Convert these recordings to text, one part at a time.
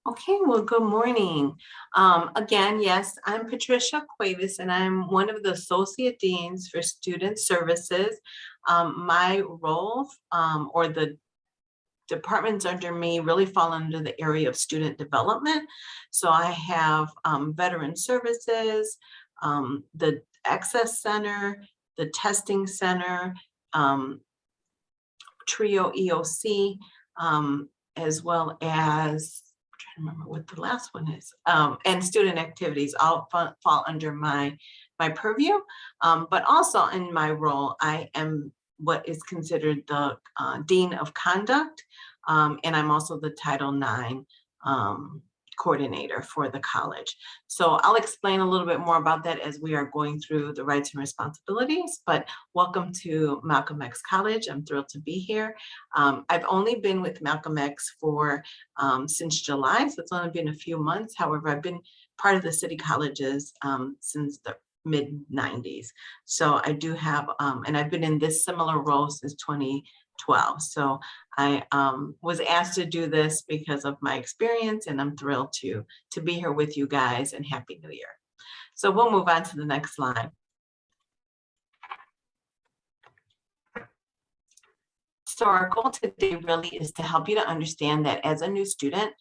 Okay, well, good morning. Again, yes, I'm Patricia Cuevas, and I'm one of the Associate Deans for Student Services. My role or the departments under me really fall under the area of student development. So I have Veteran Services, the Access Center, the Testing Center, um, TRIO EOC, as well as remember what the last one is, and student activities all fall under my purview. But also in my role, I am what is considered the Dean of Conduct, and I'm also the Title IX coordinator for the college. So I'll explain a little bit more about that as we are going through the rights and responsibilities, but welcome to Malcolm X College. I'm thrilled to be here. I've only been with Malcolm X for since July, so it's only been a few months. However, I've been part of the city colleges since the mid-90s. So I do have, and I've been in this similar role since 2012. So I was asked to do this because of my experience, and I'm thrilled to be here with you guys, and Happy New Year. So we'll move on to the next slide. So our goal today really is to help you to understand that as a new student,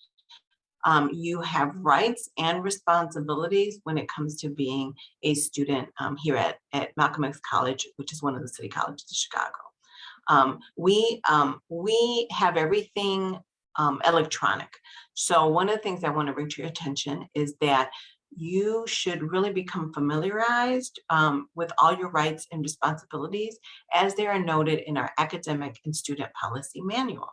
you have rights and responsibilities when it comes to being a student here at Malcolm X College, which is one of the city colleges of Chicago. We have everything electronic. So one of the things I want to bring to your attention is that you should really become familiarized with all your rights and responsibilities as they are noted in our academic and student policy manual.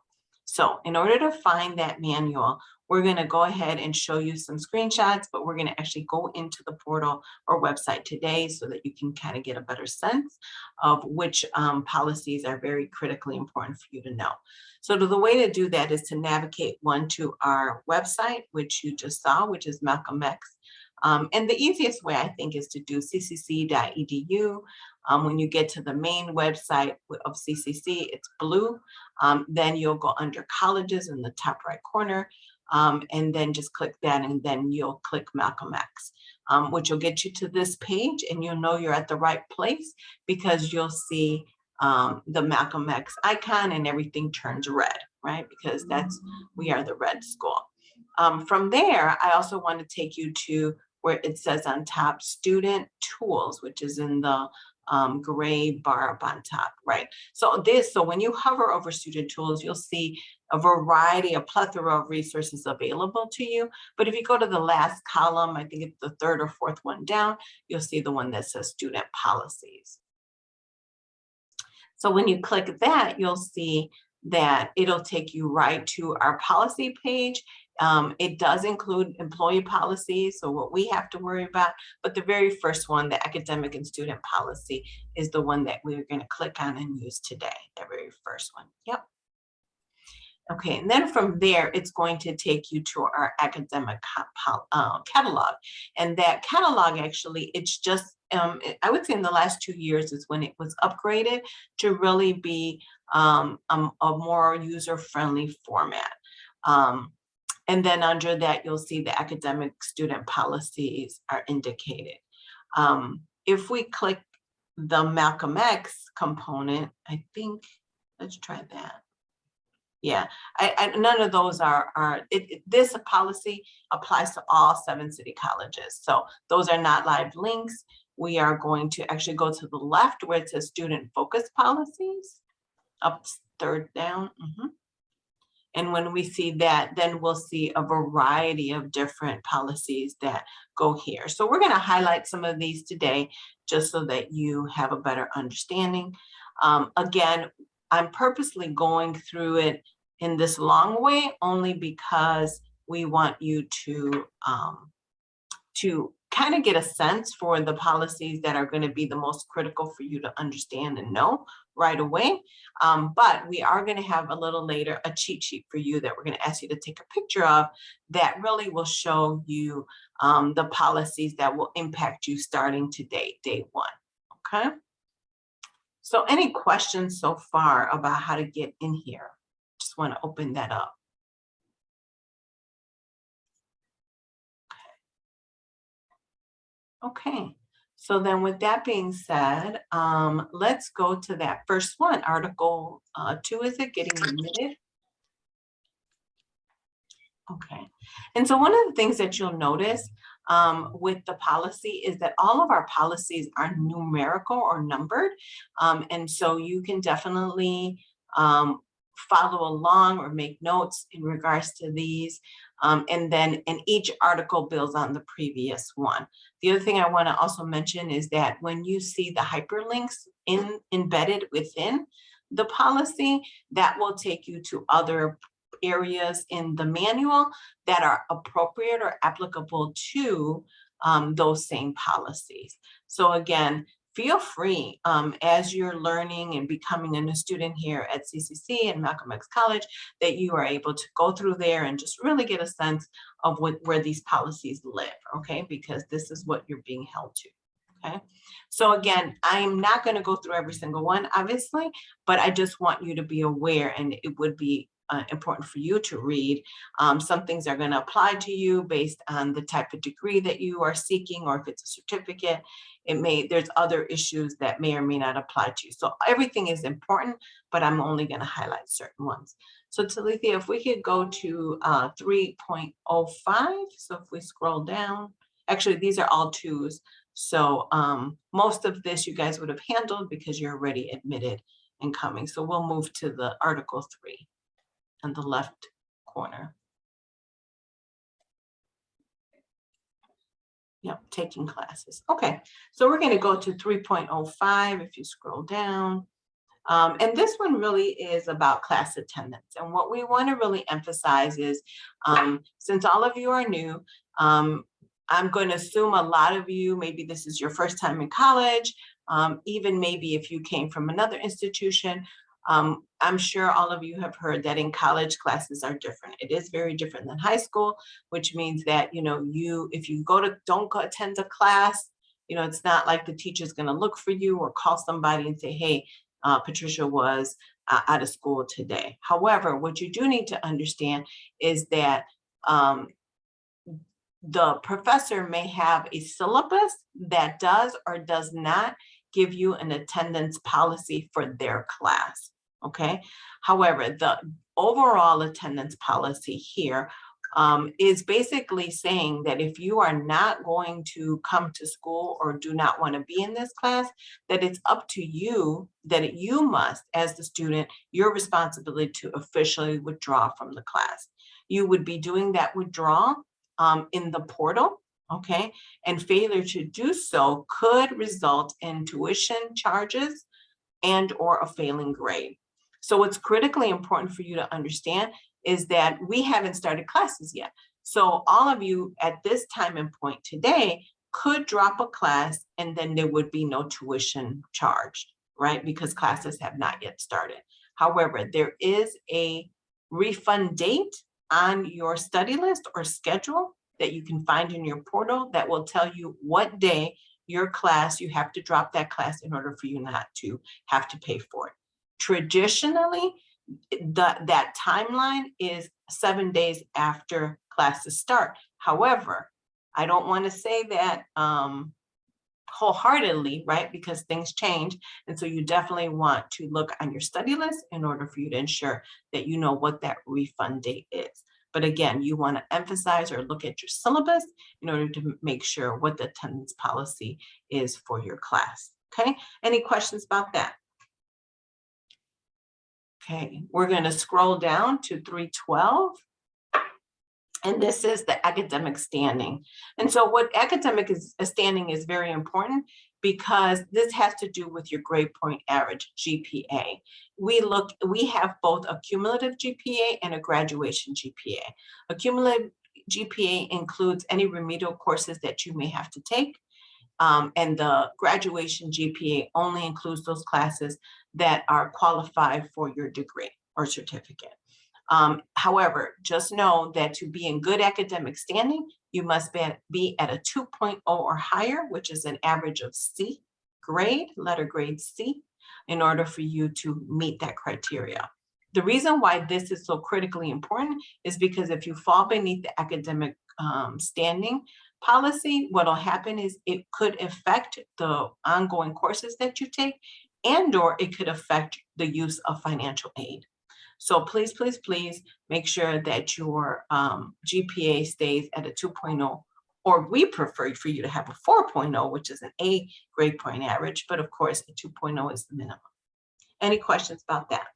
So in order to find that manual, we're going to go ahead and show you some screenshots, but we're going to actually go into the portal or website today so that you can kind of get a better sense of which policies are very critically important for you to know. So the way to do that is to navigate to our website, which you just saw, which is Malcolm X. And the easiest way, I think, is to do ccc.edu. When you get to the main website of CCC, it's blue. Then you'll go under colleges in the top right corner, and then just click that, and then you'll click Malcolm X, which will get you to this page, and you'll know you're at the right place because you'll see the Malcolm X icon and everything turns red, right? Because we are the red school. From there, I also want to take you to where it says on top, student tools, which is in the gray bar up on top, right? So when you hover over student tools, you'll see a plethora of resources available to you. But if you go to the last column, I think it's the third or fourth one down, you'll see the one that says student policies. So when you click that, you'll see that it'll take you right to our policy page. It does include employee policies, so what we have to worry about, but the very first one, the academic and student policy, is the one that we're going to click on and use today, the very first one. Yep. Okay, and then from there, it's going to take you to our academic catalog. And that catalog, actually, it's just, I would say in the last 2 years is when it was upgraded to really be a more user-friendly format. And then under that, you'll see the academic student policies are indicated. If we click the Malcolm X component, I think, let's try that. Yeah, none of those this policy applies to all 7 city colleges. So those are not live links. We are going to actually go to the left where it says student focus policies, up third down. And when we see that, then we'll see a variety of different policies that go here. So we're going to highlight some of these today just so that you have a better understanding. Again, I'm purposely going through it in this long way only because we want you to kind of get a sense for the policies that are going to be the most critical for you to understand and know right away. But we are going to have a little later a cheat sheet for you that we're going to ask you to take a picture of that really will show you the policies that will impact you starting today, day 1. Okay. So any questions so far about how to get in here? Just want to open that up. Okay, so then with that being said, let's go to that first one, Article 2, is it getting admitted? Okay, and so one of the things that you'll notice with the policy is that all of our policies are numerical or numbered. And so you can definitely um, follow along or make notes in regards to these. And each article builds on the previous one. The other thing I want to also mention is that when you see the hyperlinks embedded within the policy, that will take you to other areas in the manual that are appropriate or applicable to those same policies. So again, feel free as you're learning and becoming a new student here at CCC and Malcolm X College, that you are able to go through there and just really get a sense of where these policies live, okay? Because this is what you're being held to. Okay, so again, I'm not going to go through every single one, obviously, but I just want you to be aware, and it would be important for you to read. Some things are going to apply to you based on the type of degree that you are seeking, or if it's a certificate, there's other issues that may or may not apply to you. So everything is important, but I'm only going to highlight certain ones. So Talithia, if we could go to 3.05. So if we scroll down, actually, these are all twos. So most of this you guys would have handled because you're already admitted and coming. So we'll move to the Article 3 on the left corner. Yep, taking classes. Okay, so we're going to go to 3.05 if you scroll down. And this one really is about class attendance. And what we want to really emphasize is, since all of you are new, I'm going to assume a lot of you, maybe this is your first time in college, even maybe if you came from another institution, I'm sure all of you have heard that in college classes are different. It is very different than high school, which means that, if you don't go attend a class, it's not like the teacher's going to look for you or call somebody and say, hey, Patricia was out of school today. However, what you do need to understand is that the professor may have a syllabus that does or does not give you an attendance policy for their class, okay? However, the overall attendance policy here is basically saying that if you are not going to come to school or do not want to be in this class, that it's up to you, that you must, as the student, your responsibility to officially withdraw from the class. You would be doing that withdrawal in the portal, okay? And failure to do so could result in tuition charges and or a failing grade. So what's critically important for you to understand is that we haven't started classes yet. So all of you at this time and point today could drop a class and then there would be no tuition charged, right? Because classes have not yet started. However, there is a refund date on your study list or schedule that you can find in your portal that will tell you what day your class, you have to drop that class in order for you not to have to pay for it. Traditionally, that timeline is 7 days after classes start. However, I don't want to say that wholeheartedly, right? Because things change. And so you definitely want to look on your study list in order for you to ensure that you know what that refund date is. But again, you want to emphasize or look at your syllabus in order to make sure what the attendance policy is for your class. Okay, any questions about that? Okay, we're going to scroll down to 312. And this is the academic standing. And so what academic standing is very important because this has to do with your grade point average, GPA. We have both a cumulative GPA and a graduation GPA. A cumulative GPA includes any remedial courses that you may have to take. And the graduation GPA only includes those classes that are qualified for your degree or certificate. However, just know that to be in good academic standing, you must be at a 2.0 or higher, which is an average of C grade, letter grade C, in order for you to meet that criteria. The reason why this is so critically important is because if you fall beneath the academic standing, policy, what'll happen is it could affect the ongoing courses that you take, and or it could affect the use of financial aid. So please, please, please make sure that your GPA stays at a 2.0, or we prefer for you to have a 4.0, which is an A grade point average, but of course a 2.0 is the minimum. Any questions about that?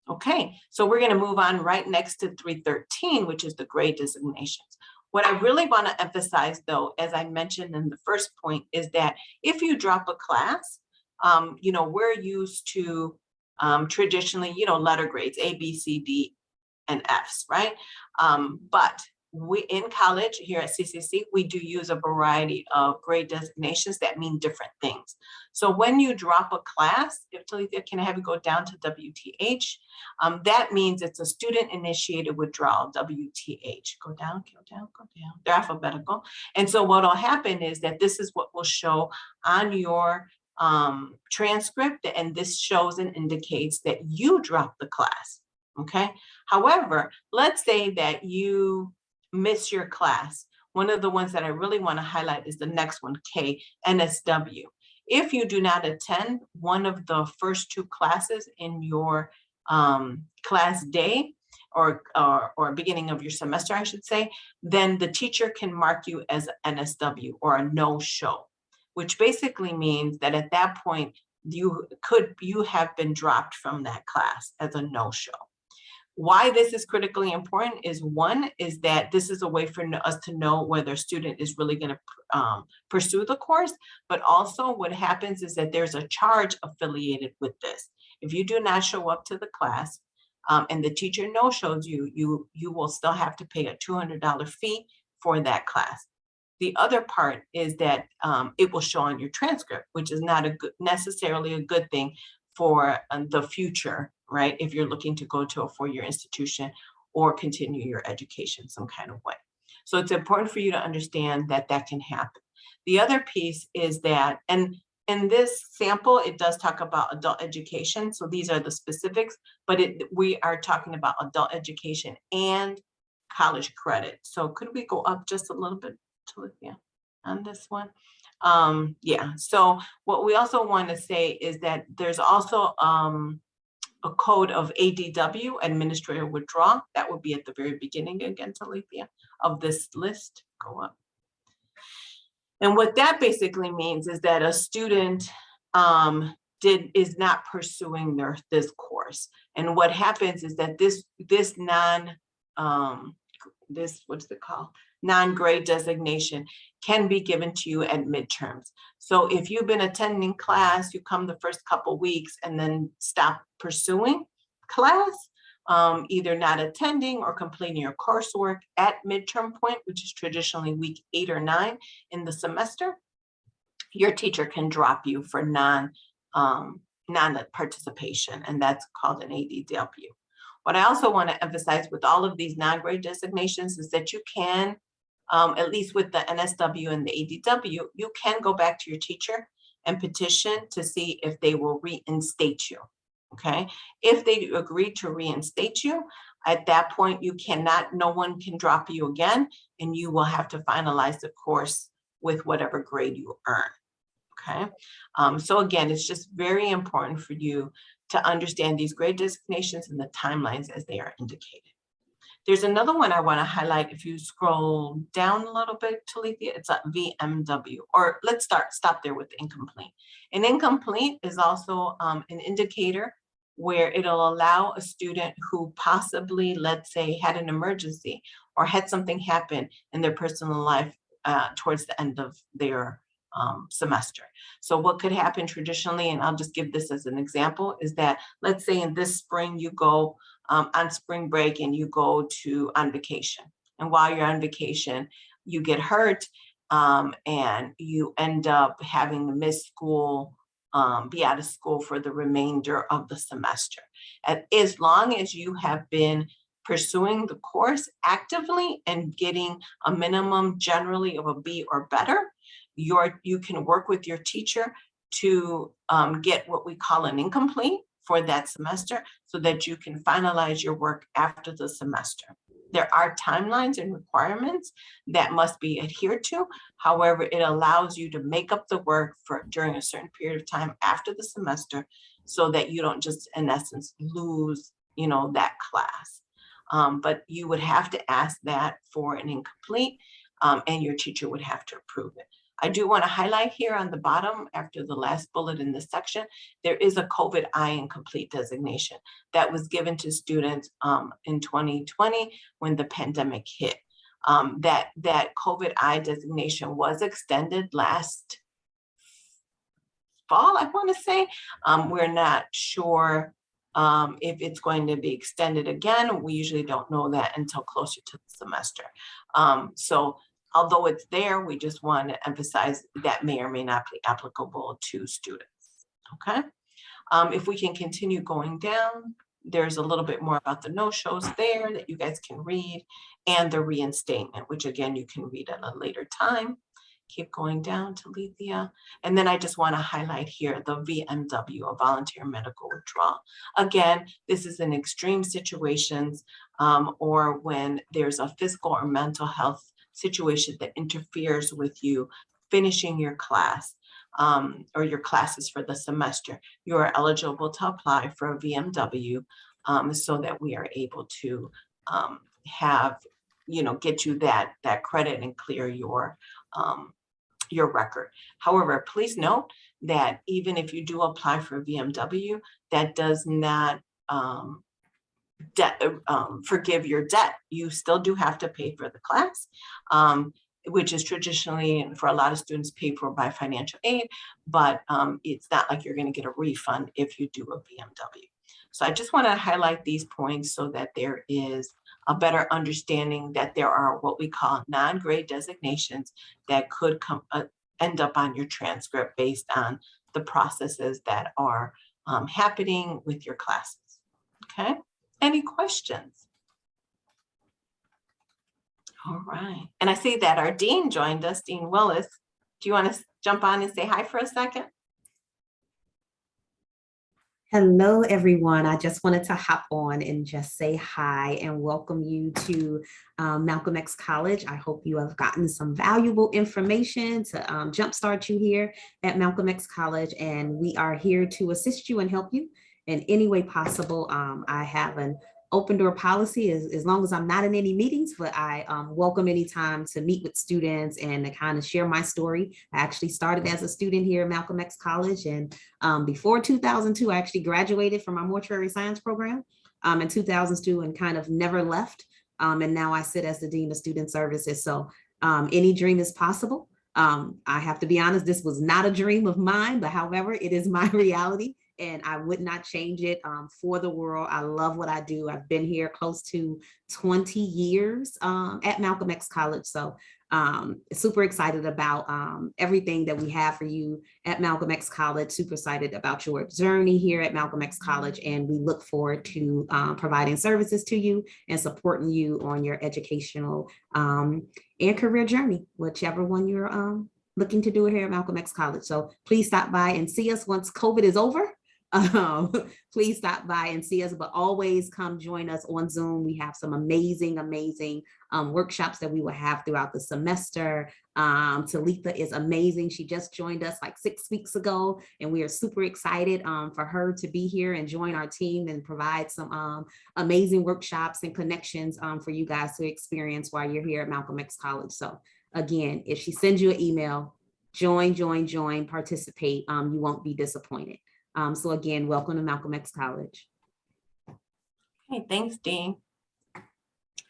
Okay, so we're going to move on right next to 313, which is the grade designations. What I really want to emphasize, though, as I mentioned in the first point, is that if you drop a class, we're used to traditionally, letter grades, A, B, C, D, and Fs, right? But we in college here at CCC, we do use a variety of grade designations that mean different things. So when you drop a class, if Talithia can I have you go down to WTH, that means it's a student-initiated withdrawal, WTH. Go down, go down, go down. They're alphabetical. And so what will happen is that this is what will show on your transcript, and this shows and indicates that you dropped the class, okay? However, let's say that you miss your class. One of the ones that I really want to highlight is the next one, K, NSW. If you do not attend one of the first two classes in your class day or beginning of your semester, I should say, then the teacher can mark you as NSW or a no-show, which basically means that at that point, you have been dropped from that class as a no-show. Why this is critically important is, one, is that this is a way for us to know whether a student is really going to pursue the course, but also what happens is that there's a charge affiliated with this. If you do not show up to the class and the teacher no-shows you, you will still have to pay a $200 fee for that class. The other part is that it will show on your transcript, which is not necessarily a good thing for the future, right? If you're looking to go to a four-year institution or continue your education some kind of way. So it's important for you to understand that that can happen. The other piece is that, and in this sample, it does talk about adult education. So these are the specifics, but we are talking about adult education and college credit. So could we go up just a little bit to on this one? Yeah, so what we also want to say is that there's also a code of ADW, administrative withdrawal. That would be at the very beginning again, Talithia, of this list. Go up. And what that basically means is that a student is not pursuing this course. And what happens is that this what's it called? Non-grade designation can be given to you at midterms. So if you've been attending class, you come the first couple weeks and then stop pursuing class, either not attending or completing your coursework at midterm point, which is traditionally week 8 or 9 in the semester, your teacher can drop you for non-participation, and that's called an ADW. What I also want to emphasize with all of these non-grade designations is that you can, at least with the NSW and the ADW, you can go back to your teacher and petition to see if they will reinstate you, okay? If they agree to reinstate you, at that point, no one can drop you again, and you will have to finalize the course with whatever grade you earn, okay? So again, it's just very important for you to understand these grade designations and the timelines as they are indicated. There's another one I want to highlight. If you scroll down a little bit, Talithia, it's a VMW, or let's stop there with incomplete. An incomplete is also an indicator where it'll allow a student who possibly, let's say, had an emergency or had something happen in their personal life towards the end of their semester. So what could happen traditionally, and I'll just give this as an example, is that let's say in this spring you go on spring break and you go on vacation. And while you're on vacation, you get hurt and you end up having to miss school, be out of school for the remainder of the semester. As long as you have been pursuing the course actively and getting a minimum generally of a B or better, you can work with your teacher to get what we call an incomplete for that semester so that you can finalize your work after the semester. There are timelines and requirements that must be adhered to. However, it allows you to make up the work for during a certain period of time after the semester, so that you don't just, in essence, lose, that class. But you would have to ask that for an incomplete, and your teacher would have to approve it. I do want to highlight here on the bottom, after the last bullet in this section, there is a COVID-I incomplete designation that was given to students in 2020 when the pandemic hit. That COVID-I designation was extended last fall, I want to say. We're not sure if it's going to be extended again. We usually don't know that until closer to the semester. So although it's there, we just want to emphasize that may or may not be applicable to students, okay? If we can continue going down, there's a little bit more about the no-shows there that you guys can read, and the reinstatement, which again, you can read at a later time. Keep going down to Lethea. And then I just want to highlight here the VMW, a voluntary medical withdrawal. Again, this is in extreme situations or when there's a physical or mental health situation that interferes with you finishing your class or your classes for the semester. You are eligible to apply for a VMW so that we are able to get you that credit and clear your record. However, please note that even if you do apply for a VMW, that does not forgive your debt. You still do have to pay for the class, which is traditionally, and for a lot of students, paid for by financial aid, but it's not like you're going to get a refund if you do a VMW. So I just want to highlight these points so that there is a better understanding that there are what we call non-grade designations that could end up on your transcript based on the processes that are happening with your classes. Okay, any questions? All right, and I see that our dean joined us, Dean Willis. Do you want to jump on and say hi for a second? Hello, everyone. I just wanted to hop on and just say hi and welcome you to Malcolm X College. I hope you have gotten some valuable information to jumpstart you here at Malcolm X College, and we are here to assist you and help you in any way possible. I have an open door policy as long as I'm not in any meetings, but I welcome any time to meet with students and to kind of share my story. I actually started as a student here at Malcolm X College, and before 2002, I actually graduated from my mortuary science program in 2002 and kind of never left. And now I sit as the Dean of Student Services. So any dream is possible. I have to be honest, this was not a dream of mine, but however, it is my reality. And I would not change it for the world. I love what I do. I've been here close to 20 years at Malcolm X College. So super excited about everything that we have for you at Malcolm X College. Super excited about your journey here at Malcolm X College. And we look forward to providing services to you and supporting you on your educational and career journey, whichever one you're looking to do here at Malcolm X College. So please stop by and see us once COVID is over. Please stop by and see us, but always come join us on Zoom. We have some amazing workshops that we will have throughout the semester. Talitha is amazing. She just joined us like 6 weeks ago, and we are super excited for her to be here and join our team and provide some amazing workshops and connections for you guys to experience while you're here at Malcolm X College. So again, if she sends you an email, join, participate, you won't be disappointed. So again, welcome to Malcolm X College. Okay, thanks, Dean.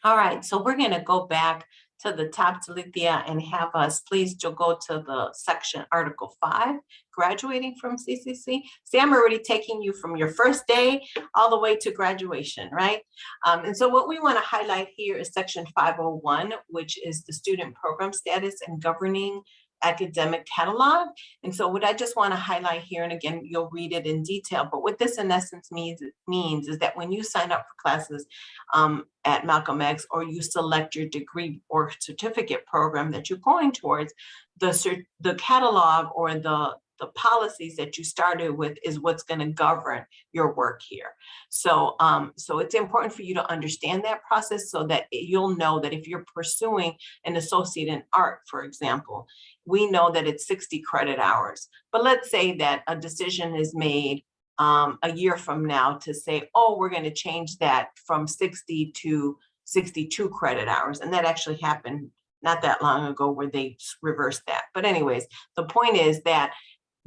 All right, so we're going to go back to the top, Talithia, and have us please to go to the section Article 5, graduating from CCC. See, I'm already taking you from your first day all the way to graduation, right? And so what we want to highlight here is Section 501, which is the student program status and governing academic catalog. And so what I just want to highlight here, and again, you'll read it in detail, but what this in essence means is that when you sign up for classes at Malcolm X, or you select your degree or certificate program that you're going towards, the catalog or the policies that you started with is what's going to govern your work here. So, so it's important for you to understand that process so that you'll know that if you're pursuing an associate in art, for example, we know that it's 60 credit hours. But let's say that a decision is made a year from now to say, oh, we're going to change that from 60 to 62 credit hours. And that actually happened not that long ago where they reversed that. But anyways, the point is that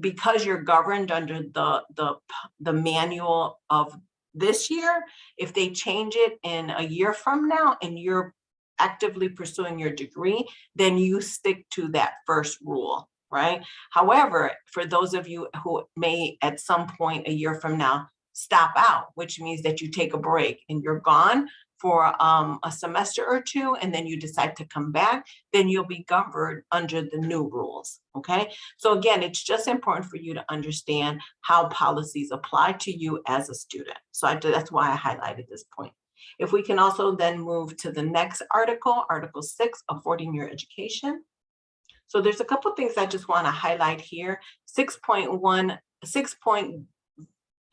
because you're governed under the manual of this year, if they change it in a year from now and you're actively pursuing your degree, then you stick to that first rule, right? However, for those of you who may at some point a year from now stop out, which means that you take a break and you're gone for a semester or two, and then you decide to come back, then you'll be governed under the new rules, okay? So again, it's just important for you to understand how policies apply to you as a student. So that's why I highlighted this point. If we can also then move to the next article, Article 6, Affording Your Education. So there's a couple of things I just want to highlight here. 6.1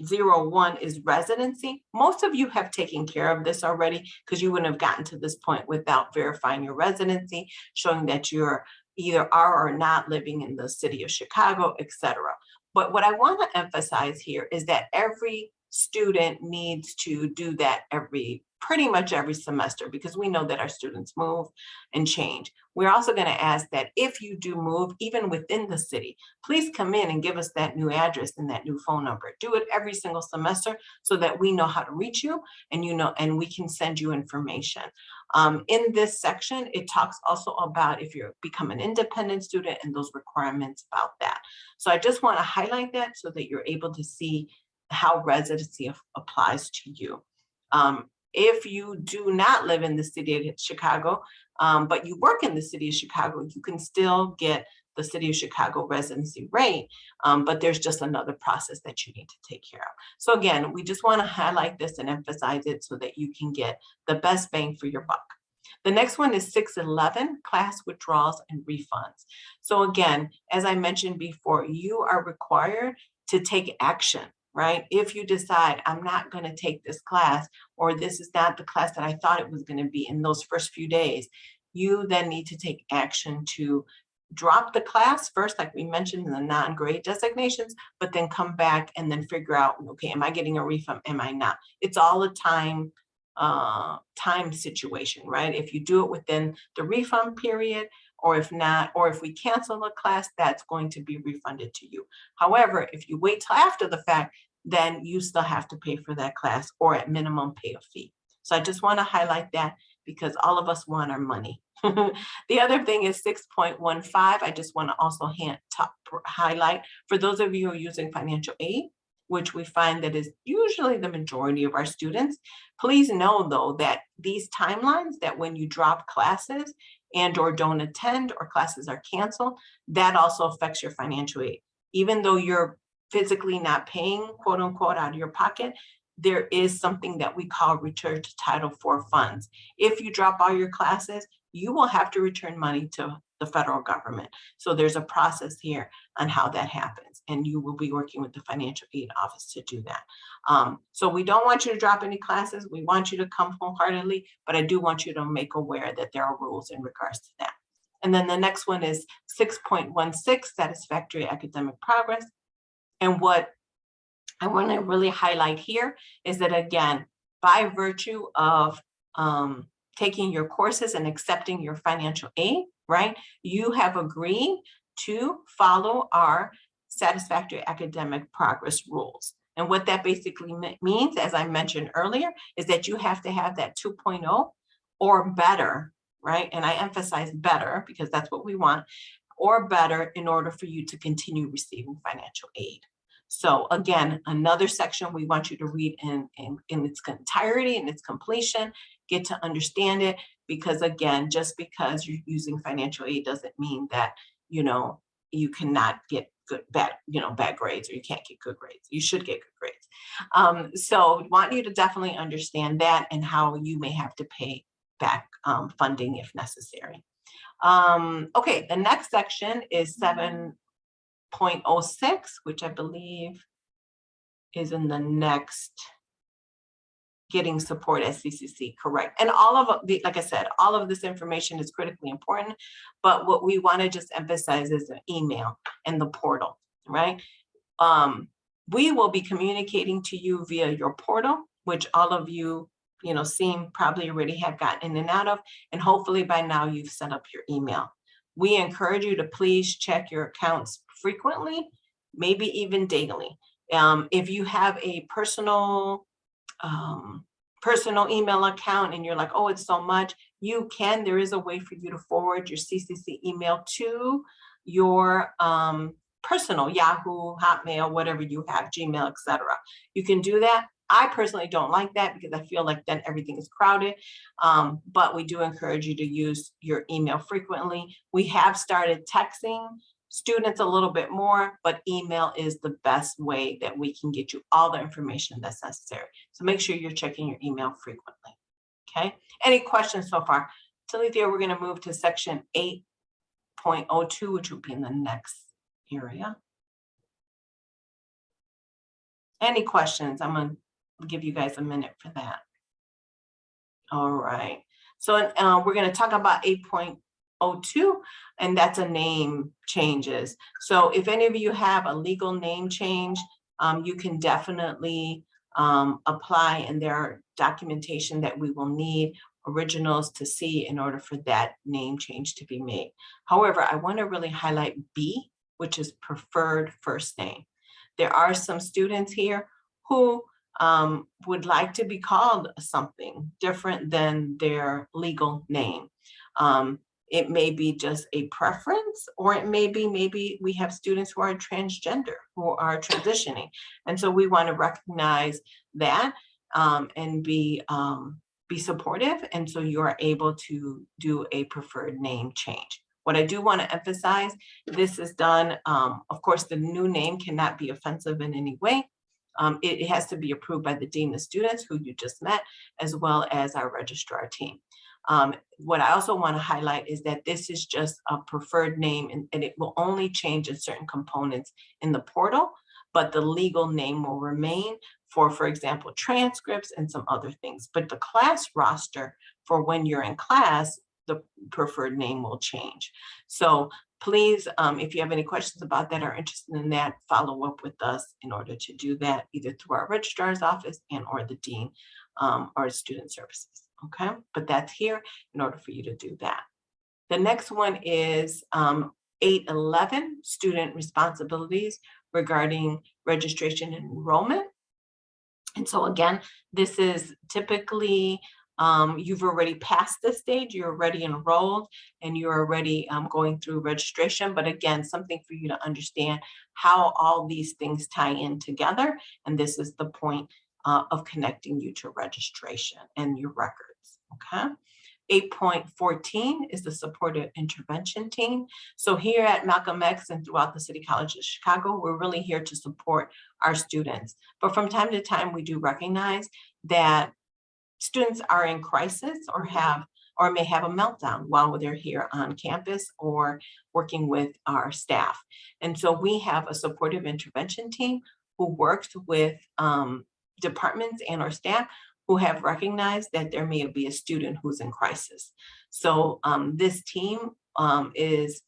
6.01 is residency. Most of you have taken care of this already because you wouldn't have gotten to this point without verifying your residency, showing that you're either are or not living in the city of Chicago, etc. But what I want to emphasize here is that every student needs to do that pretty much every semester, because we know that our students move and change. We're also going to ask that if you do move, even within the city, please come in and give us that new address and that new phone number. Do it every single semester so that we know how to reach you and we can send you information. In this section, it talks also about if you become an independent student and those requirements about that. So I just want to highlight that so that you're able to see how residency applies to you. If you do not live in the city of Chicago, but you work in the city of Chicago, you can still get the city of Chicago residency rate, but there's just another process that you need to take care of. So again, we just want to highlight this and emphasize it so that you can get the best bang for your buck. The next one is 6.11, class withdrawals and refunds. So again, as I mentioned before, you are required to take action. Right? If you decide I'm not going to take this class, or this is not the class that I thought it was going to be in those first few days, you then need to take action to drop the class first, like we mentioned in the non-grade designations, but then come back and then figure out, okay, am I getting a refund? Am I not? It's all a time situation, right? If you do it within the refund period, or if not, or if we cancel a class, that's going to be refunded to you. However, if you wait till after the fact, then you still have to pay for that class, or at minimum pay a fee. So I just want to highlight that because all of us want our money. The other thing is 6.15. I just want to also highlight for those of you who are using financial aid, which we find that is usually the majority of our students. Please know though that these timelines, that when you drop classes and or don't attend or classes are canceled, that also affects your financial aid. Even though you're physically not paying, quote unquote, out of your pocket, there is something that we call return to Title IV funds. If you drop all your classes, you will have to return money to the federal government. So there's a process here on how that happens, and you will be working with the financial aid office to do that. So we don't want you to drop any classes. We want you to come wholeheartedly, but I do want you to make aware that there are rules in regards to that. And then the next one is 6.16, satisfactory academic progress. And what I want to really highlight here is that, again, by virtue of taking your courses and accepting your financial aid, right, you have agreed to follow our satisfactory academic progress rules. And what that basically means, as I mentioned earlier, is that you have to have that 2.0 or better, right? And I emphasize better because that's what we want, or better, in order for you to continue receiving financial aid. So again, another section we want you to read in its entirety and its completion, get to understand it, because again, just because you're using financial aid doesn't mean that, you cannot get bad grades, or you can't get good grades. You should get good grades. So want you to definitely understand that and how you may have to pay back funding if necessary. Okay, the next section is 8.06, which I believe is in the next, getting support at CCC, correct. And all of the, like I said, all of this information is critically important, but what we want to just emphasize is the email and the portal, right? We will be communicating to you via your portal, which all of you, seem probably already have gotten in and out of, and hopefully by now you've set up your email. We encourage you to please check your accounts frequently, maybe even daily. If you have a personal email account and you're like, oh, it's so much, there is a way for you to forward your CCC email to your personal Yahoo, Hotmail, whatever you have, Gmail, etc. You can do that. I personally don't like that because I feel like then everything is crowded, but we do encourage you to use your email frequently. We have started texting students a little bit more, but email is the best way that we can get you all the information that's necessary. So make sure you're checking your email frequently. Okay. Any questions so far? Talithia, we're going to move to section 8.02, which will be in the next area. Any questions? I'm going to give you guys a minute for that. All right. So we're going to talk about 8.02, and that's a name changes. So if any of you have a legal name change, you can definitely apply, and there are documentation that we will need, originals to see in order for that name change to be made. However, I want to really highlight B, which is preferred first name. There are some students here who would like to be called something different than their legal name. It may be just a preference, or it may be maybe we have students who are transgender, who are transitioning. And so we want to recognize that and be supportive. And so you are able to do a preferred name change. What I do want to emphasize, this is done, of course, the new name cannot be offensive in any way. It has to be approved by the Dean of Students, who you just met, as well as our registrar team. What I also want to highlight is that this is just a preferred name, and it will only change in certain components in the portal, but the legal name will remain for example, transcripts and some other things. But the class roster for when you're in class, the preferred name will change. So please, if you have any questions about that or interested in that, follow up with us in order to do that, either through our registrar's office and or the dean or student services. Okay, but that's here in order for you to do that. The next one is 8.11, student responsibilities regarding registration and enrollment. And so again, this is typically you've already passed this stage, you're already enrolled, and you're already going through registration. But again, something for you to understand how all these things tie in together. And this is the point of connecting you to registration and your records, okay? 8.14 is the supportive intervention team. So here at Malcolm X and throughout the City College of Chicago, we're really here to support our students. But from time to time, we do recognize that students are in crisis or may have a meltdown while they're here on campus or working with our staff. And so we have a supportive intervention team who works with departments and our staff who have recognized that there may be a student who's in crisis. So this team is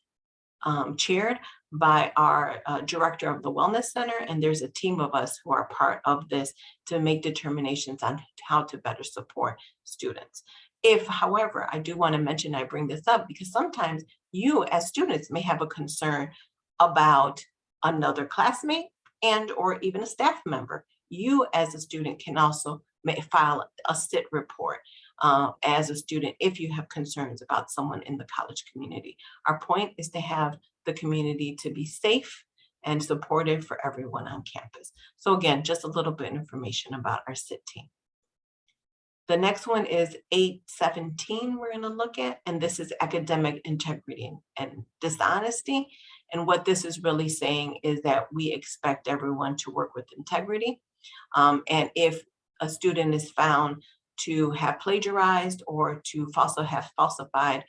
chaired by our director of the Wellness Center, and there's a team of us who are part of this to make determinations on how to better support students. If, however, I do want to mention, I bring this up because sometimes you as students may have a concern about another classmate and or even a staff member. You as a student can also file a SIT report as a student if you have concerns about someone in the college community. Our point is to have the community to be safe and supportive for everyone on campus. So again, just a little bit of information about our SIT team. The next one is 8.17 we're going to look at, and this is academic integrity and dishonesty. And what this is really saying is that we expect everyone to work with integrity. And if a student is found to have plagiarized or to have falsified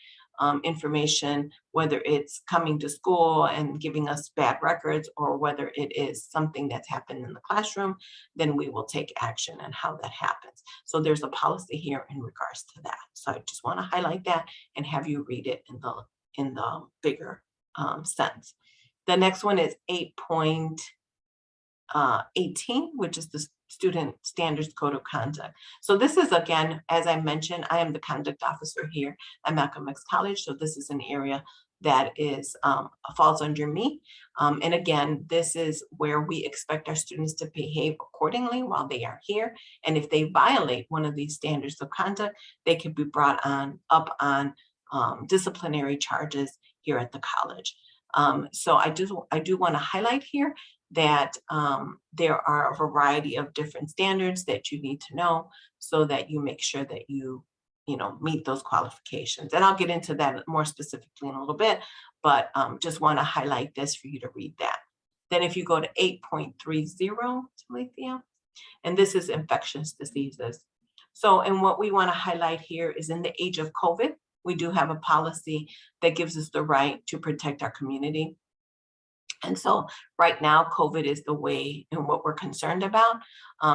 information, whether it's coming to school and giving us bad records, or whether it is something that's happened in the classroom, then we will take action on how that happens. So there's a policy here in regards to that. So I just want to highlight that and have you read it in the bigger sense. The next one is 8.18, which is the Student Standards Code of Conduct. So this is, again, as I mentioned, I am the conduct officer here at Malcolm X College. So this is an area that is falls under me. And again, this is where we expect our students to behave accordingly while they are here. And if they violate one of these standards of conduct, they can be brought up on disciplinary charges here at the college. So I do want to highlight here that there are a variety of different standards that you need to know so that you make sure that you meet those qualifications. And I'll get into that more specifically in a little bit, but just want to highlight this for you to read that. Then if you go to 8.30, Talithia, and this is infectious diseases. So, and what we want to highlight here is in the age of COVID, we do have a policy that gives us the right to protect our community. And so right now, COVID is the way and what we're concerned about.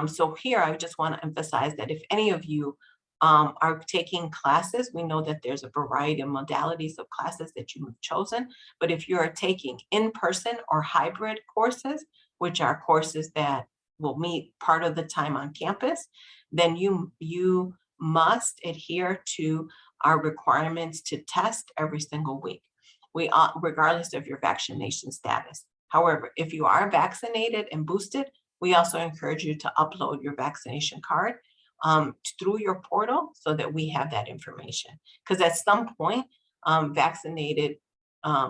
So here, I just want to emphasize that if any of you are taking classes, we know that there's a variety of modalities of classes that you have chosen. But if you are taking in-person or hybrid courses, which are courses that will meet part of the time on campus, then you must adhere to our requirements to test every single week, regardless of your vaccination status. However, if you are vaccinated and boosted, we also encourage you to upload your vaccination card through your portal so that we have that information. Because at some point, vaccinated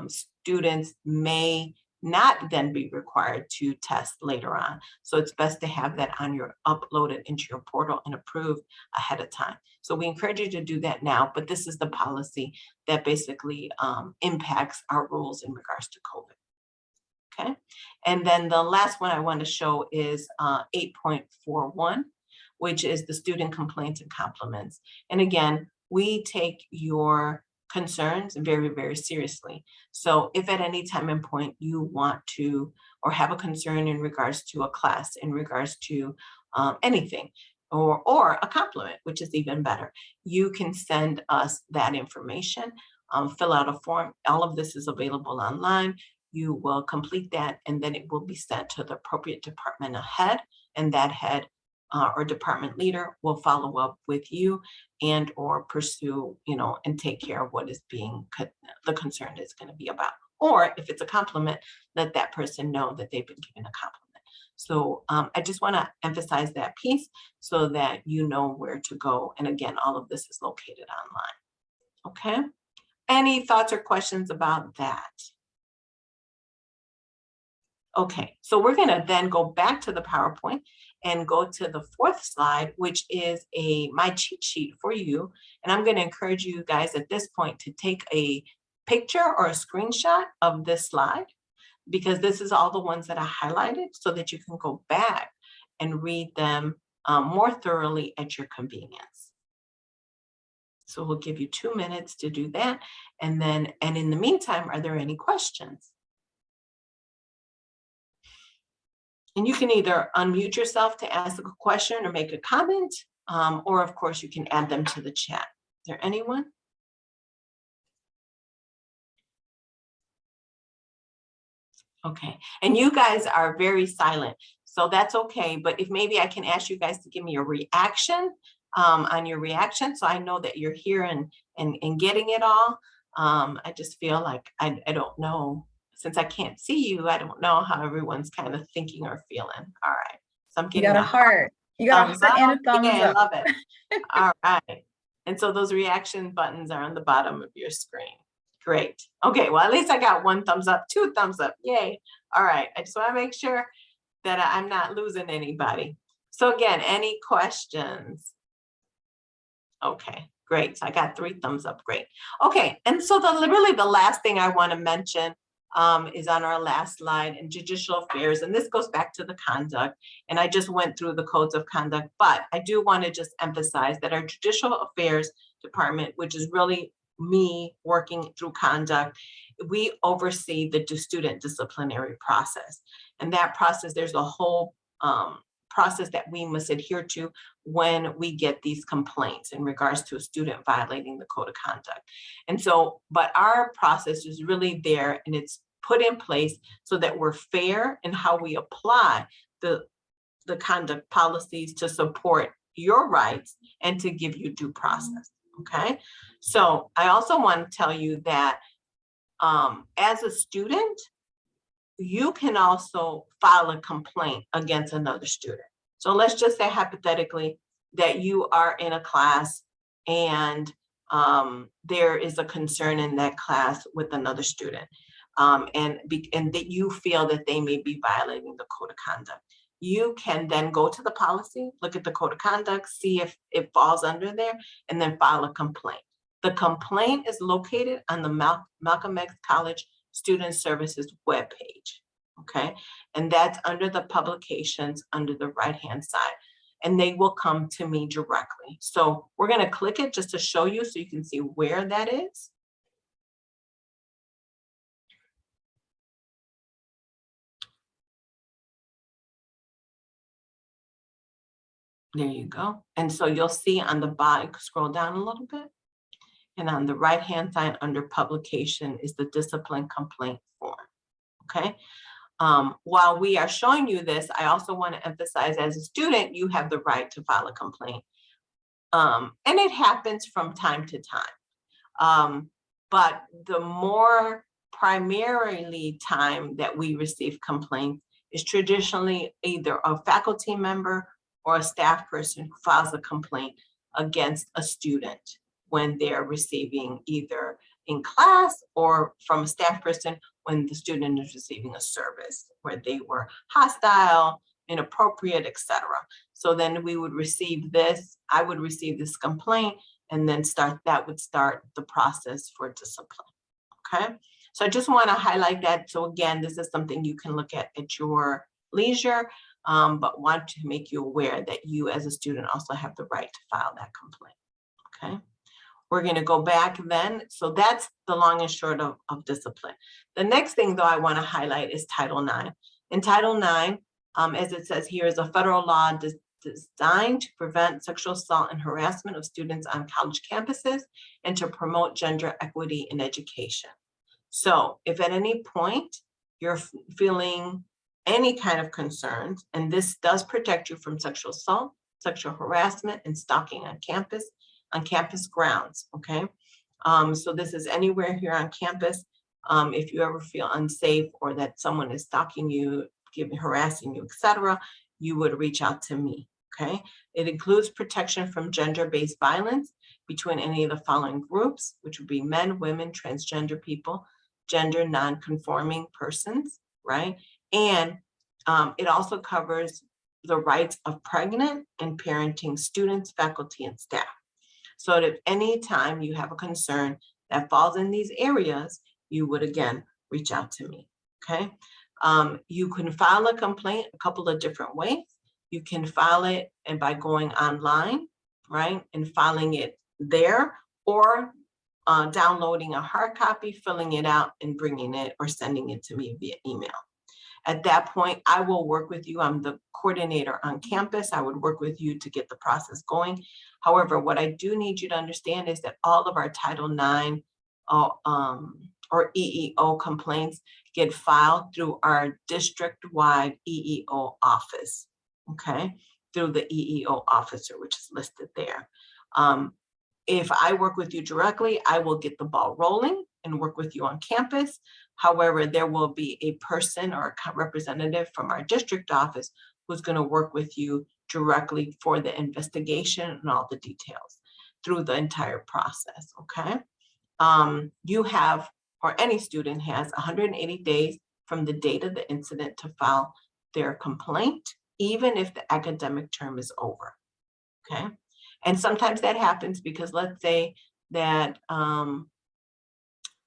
students may not then be required to test later on. So it's best to have that on your uploaded into your portal and approved ahead of time. So we encourage you to do that now, but this is the policy that basically impacts our rules in regards to COVID. Okay, and then the last one I want to show is 8.41, which is the student complaints and compliments. And again, we take your concerns very, very seriously. So if at any time and point you want to or have a concern in regards to a class, in regards to anything, or a compliment, which is even better, you can send us that information, fill out a form. All of this is available online. You will complete that, and then it will be sent to the appropriate department head, and that head or department leader will follow up with you and or pursue, and take care of what is being, the concern is going to be about. Or if it's a compliment, let that person know that they've been given a compliment. So I just want to emphasize that piece so that you know where to go. And again, all of this is located online. Okay. Any thoughts or questions about that? Okay, so we're going to then go back to the PowerPoint and go to the fourth slide, which is my cheat sheet for you. And I'm going to encourage you guys at this point to take a picture or a screenshot of this slide, because this is all the ones that I highlighted so that you can go back and read them more thoroughly at your convenience. So we'll give you 2 minutes to do that. And in the meantime, are there any questions? And you can either unmute yourself to ask a question or make a comment, or of course you can add them to the chat. Is there anyone? Okay, and you guys are very silent, so that's okay. But if maybe I can ask you guys to give me a reaction on your reaction, so I know that you're here and getting it all. I just feel like I don't know. Since I can't see you, I don't know how everyone's kind of thinking or feeling. All right. So I'm getting a heart. You got a heart and a thumbs up. I love it. All right. And so those reaction buttons are on the bottom of your screen. Great. Okay. Well, at least I got 1 thumbs up, 2 thumbs up. Yay. All right. I just want to make sure that I'm not losing anybody. So again, any questions? Okay. Great. So I got 3 thumbs up. Great. Okay. And so really the last thing I want to mention is on our last slide in Judicial Affairs. And this goes back to the conduct. And I just went through the codes of conduct, but I do want to just emphasize that our Judicial Affairs department, which is really me working through conduct, we oversee the student disciplinary process. And that process, there's a whole process that we must adhere to when we get these complaints in regards to a student violating the code of conduct. And so, but our process is really there, and it's put in place so that we're fair in how we apply the conduct policies to support your rights and to give you due process. Okay. So I also want to tell you that as a student, you can also file a complaint against another student. So let's just say hypothetically that you are in a class and there is a concern in that class with another student, and that you feel that they may be violating the code of conduct. You can then go to the policy, look at the code of conduct, see if it falls under there, and then file a complaint. The complaint is located on the Malcolm X College Student Services webpage, okay? And that's under the publications under the right-hand side, and they will come to me directly. So we're gonna click it just to show you so you can see where that is. There you go. And so you'll see on the bottom, scroll down a little bit, and on the right-hand side under publication is the discipline complaint form, okay? While we are showing you this, I also want to emphasize, as a student, you have the right to file a complaint. And it happens from time to time. But the more primarily time that we receive complaints is traditionally either a faculty member or a staff person who files a complaint against a student when they're receiving either in class or from a staff person when the student is receiving a service where they were hostile, inappropriate, etc. So then we would receive this, I would receive this complaint, and then that would start the process for discipline, okay? So I just want to highlight that. So again, this is something you can look at your leisure, but want to make you aware that you as a student also have the right to file that complaint, okay? We're going to go back then. So that's the long and short of discipline. The next thing, though, I want to highlight is Title IX. In Title IX, as it says here, is a federal law designed to prevent sexual assault and harassment of students on college campuses and to promote gender equity in education. So if at any point you're feeling any kind of concerns, and this does protect you from sexual assault, sexual harassment, and stalking on campus grounds, okay? So this is anywhere here on campus. If you ever feel unsafe or that someone is stalking you, harassing you, etc., you would reach out to me, okay? It includes protection from gender-based violence between any of the following groups, which would be men, women, transgender people, gender non-conforming persons, right? And it also covers the rights of pregnant and parenting students, faculty, and staff. So that if any time you have a concern that falls in these areas, you would again reach out to me, okay? You can file a complaint a couple of different ways. You can file it and by going online, right, and filing it there, or downloading a hard copy, filling it out, and bringing it or sending it to me via email. At that point, I will work with you. I'm the coordinator on campus. I would work with you to get the process going. However, what I do need you to understand is that all of our Title IX or EEO complaints get filed through our district-wide EEO office, okay? Through the EEO officer, which is listed there. If I work with you directly, I will get the ball rolling and work with you on campus. However, there will be a person or a representative from our district office who's going to work with you directly for the investigation and all the details through the entire process, okay? You have, or any student has, 180 days from the date of the incident to file their complaint, even if the academic term is over, okay? And sometimes that happens because let's say that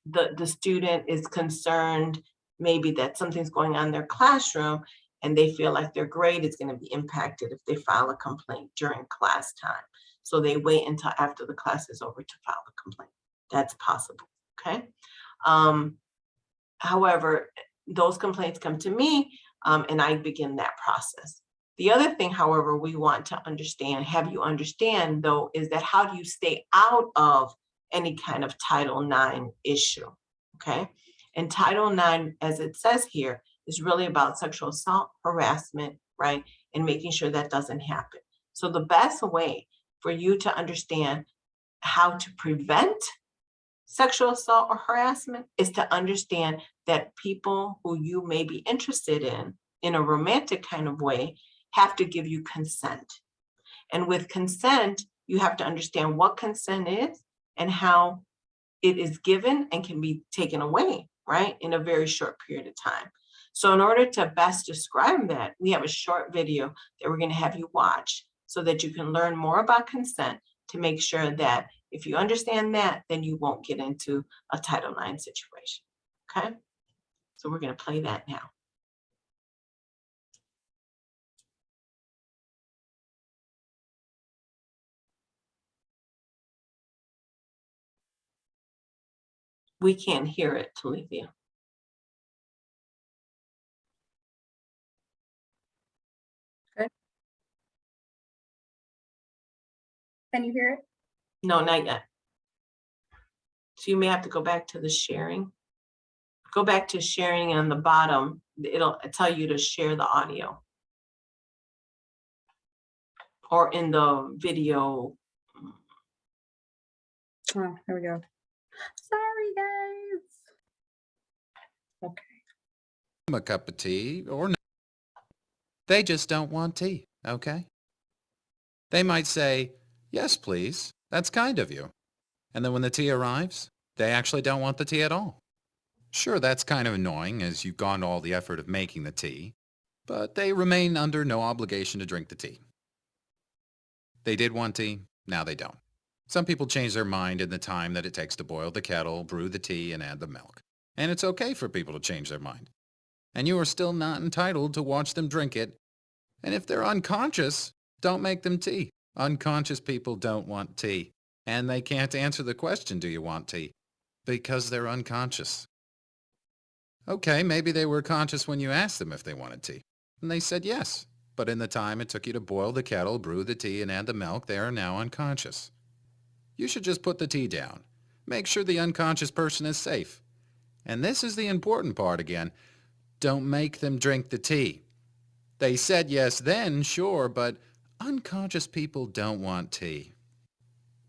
the student is concerned maybe that something's going on in their classroom and they feel like their grade is going to be impacted if they file a complaint during class time. So they wait until after the class is over to file the complaint. that's possible, okay? However, those complaints come to me, and I begin that process. The other thing, however, we want to understand, have you understand though, is that how do you stay out of any kind of Title IX issue, okay? And Title IX, as it says here, is really about sexual assault, harassment, right? And making sure that doesn't happen. So the best way for you to understand how to prevent sexual assault or harassment is to understand that people who you may be interested in a romantic kind of way, have to give you consent. And with consent, you have to understand what consent is and how it is given and can be taken away, right, in a very short period of time. So in order to best describe that, we have a short video that we're going to have you watch so that you can learn more about consent to make sure that if you understand that, then you won't get into a Title IX situation, okay? So we're going to play that now. We can't hear it, Talithia. Okay. Can you hear it? No, not yet. So you may have to go back to the sharing. Go back to sharing on the bottom. It'll tell you to share the audio. Or in the video. Oh, here we go. Sorry, guys. Okay. A cup of tea or no. They just don't want tea, okay? They might say, yes, please, that's kind of you. And then when the tea arrives, they actually don't want the tea at all. Sure, that's kind of annoying as you've gone to all the effort of making the tea, but they remain under no obligation to drink the tea. They did want tea, now they don't. Some people change their mind in the time that it takes to boil the kettle, brew the tea, and add the milk. And it's okay for people to change their mind. And you are still not entitled to watch them drink it. And if they're unconscious, don't make them tea. Unconscious people don't want tea. And they can't answer the question, do you want tea? Because they're unconscious. Okay, maybe they were conscious when you asked them if they wanted tea. And they said yes. But in the time it took you to boil the kettle, brew the tea, and add the milk, they are now unconscious. You should just put the tea down. Make sure the unconscious person is safe. And this is the important part again. Don't make them drink the tea. They said yes then, sure, but unconscious people don't want tea.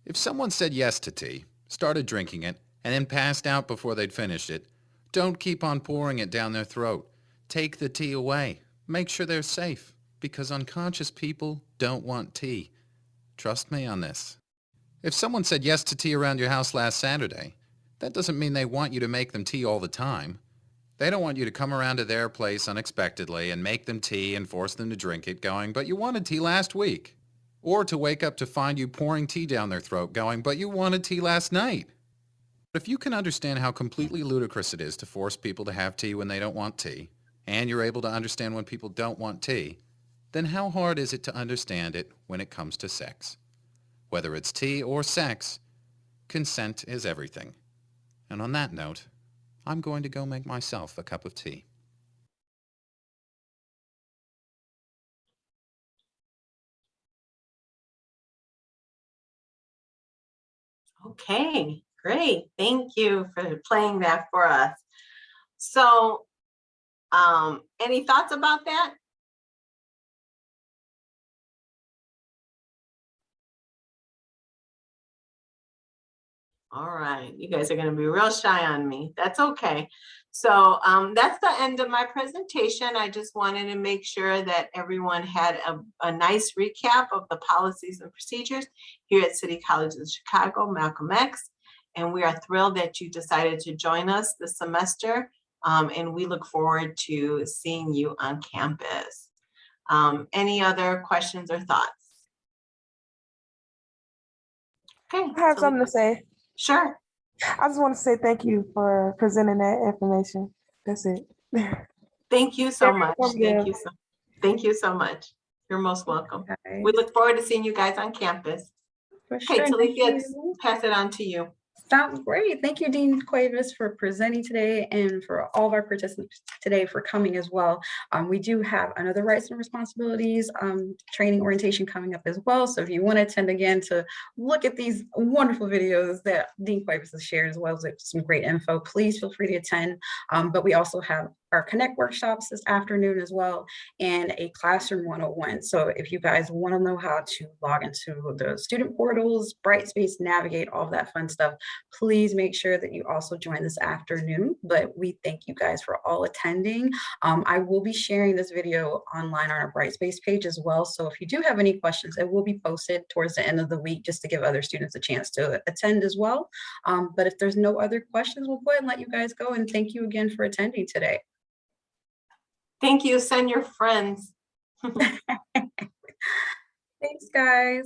If someone said yes to tea, started drinking it, and then passed out before they'd finished it, don't keep on pouring it down their throat. Take the tea away. Make sure they're safe, because unconscious people don't want tea. Trust me on this. If someone said yes to tea around your house last Saturday, that doesn't mean they want you to make them tea all the time. They don't want you to come around to their place unexpectedly and make them tea and force them to drink it going, but you wanted tea last week. Or to wake up to find you pouring tea down their throat going, but you wanted tea last night. But if you can understand how completely ludicrous it is to force people to have tea when they don't want tea, and you're able to understand when people don't want tea, then how hard is it to understand it when it comes to sex? Whether it's tea or sex, consent is everything. And on that note, I'm going to go make myself a cup of tea. Okay, great. Thank you for playing that for us. So, any thoughts about that? All right, you guys are going to be real shy on me. That's okay. So that's the end of my presentation. I just wanted to make sure that everyone had a nice recap of the policies and procedures here at City College of Chicago, Malcolm X. And we are thrilled that you decided to join us this semester. And we look forward to seeing you on campus. Any other questions or thoughts? Okay. I have something to say. Sure. I just want to say thank you for presenting that information. That's it. Thank you so Very much. informative. Thank you so much. You're most welcome. Okay. We look forward to seeing you guys on campus. For Okay, sure. Thank Talithia, you. pass it on to you. Sounds great. Thank you, Dean Cuevas, for presenting today and for all of our participants today for coming as well. We do have another rights and responsibilities training orientation coming up as well. So if you want to attend again to look at these wonderful videos that Dean Cuevas has shared as well as some great info, please feel free to attend. But we also have our Connect workshops this afternoon as well, and a Classroom 101. So if you guys want to know how to log into the student portals, Brightspace, navigate, all of that fun stuff, please make sure that you also join this afternoon. But we thank you guys for all attending. I will be sharing this video online on our Brightspace page as well. So if you do have any questions, it will be posted towards the end of the week just to give other students a chance to attend as well. But if there's no other questions, we'll go ahead and let you guys go. And thank you again for attending today. Thank you. Send your friends. Thanks, guys.